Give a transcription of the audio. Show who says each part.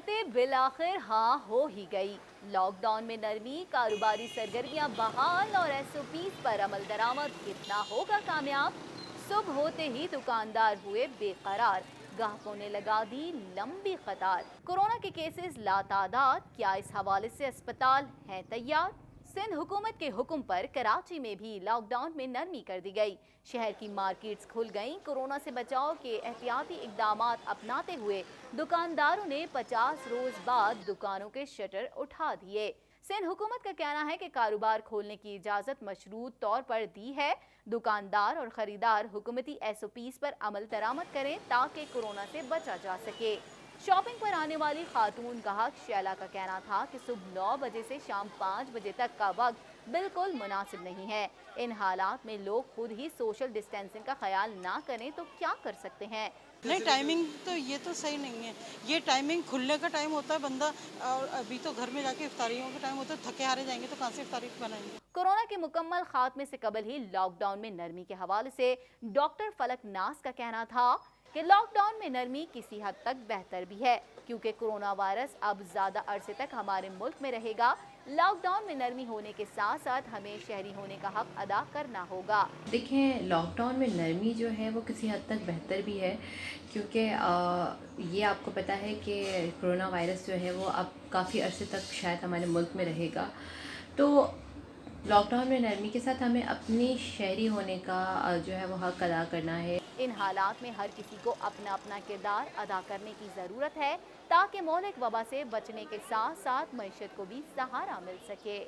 Speaker 1: शर्तें बिलाखिर हाँ हो ही गई। लॉकडाउन में नरमी, कारोबारी सरगर्मियां बहाल और एसओपीज पर अमल दरामद कितना होगा कामयाब। सुबह होते ही दुकानदार हुए बेकरार, ग्राहकों ने लगा दी लंबी कतार। कोरोना के केसेस लातादाद, क्या इस हवाले से अस्पताल हैं तैयार? सिंध हुकूमत के हुक्म पर कराची में भी लॉकडाउन में नरमी कर दी गई। शहर की मार्केट्स खुल गईं। कोरोना से बचाव के एहतियाती इकदामात अपनाते हुए दुकानदारों ने 50 रोज बाद दुकानों के शटर उठा दिए। सिंध हुकूमत का कहना है कि कारोबार खोलने की इजाजत मशरूत तौर पर दी है। दुकानदार और खरीदार हुकूमती एसओपीज पर अमल दरामद करें ताकि कोरोना से बचा जा सके। शॉपिंग पर आने वाली खातून गाहक शैला का कहना था कि सुबह 9 बजे से शाम 5 बजे तक का वक्त बिल्कुल मुनासिब नहीं है। इन हालात में लोग खुद ही सोशल डिस्टेंसिंग का ख्याल ना करें तो क्या कर सकते हैं?
Speaker 2: नहीं, टाइमिंग तो ये तो सही नहीं है। ये टाइमिंग खुलने का टाइम होता है बंदा, और अभी तो घर में जाके इफ्तारियों का टाइम होता है, थके हारे जाएंगे तो कहाँ से इफ्तारी बनाएंगे।
Speaker 1: कोरोना के मुकम्मल खात्मे से कबल ही लॉकडाउन में नरमी के हवाले से डॉक्टर फलक नास का कहना था कि लॉकडाउन में नरमी किसी हद तक बेहतर भी है, क्योंकि कोरोना वायरस अब ज्यादा अरसे तक हमारे मुल्क में रहेगा। लॉकडाउन में नरमी होने के साथ साथ हमें शहरी होने का हक अदा करना होगा।
Speaker 3: देखें, लॉकडाउन में नरमी जो है वो किसी हद तक बेहतर भी है, क्योंकि ये आपको पता है कि कोरोना वायरस जो है वो अब काफ़ी अरसे तक शायद हमारे मुल्क में रहेगा। तो लॉकडाउन में नरमी के साथ हमें अपनी शहरी होने का जो है वो हक अदा करना है।
Speaker 1: इन हालात में हर किसी को अपना अपना किरदार अदा करने की ज़रूरत है ताकि मौलिक वबा से बचने के साथ साथ मईशत को भी सहारा मिल सके।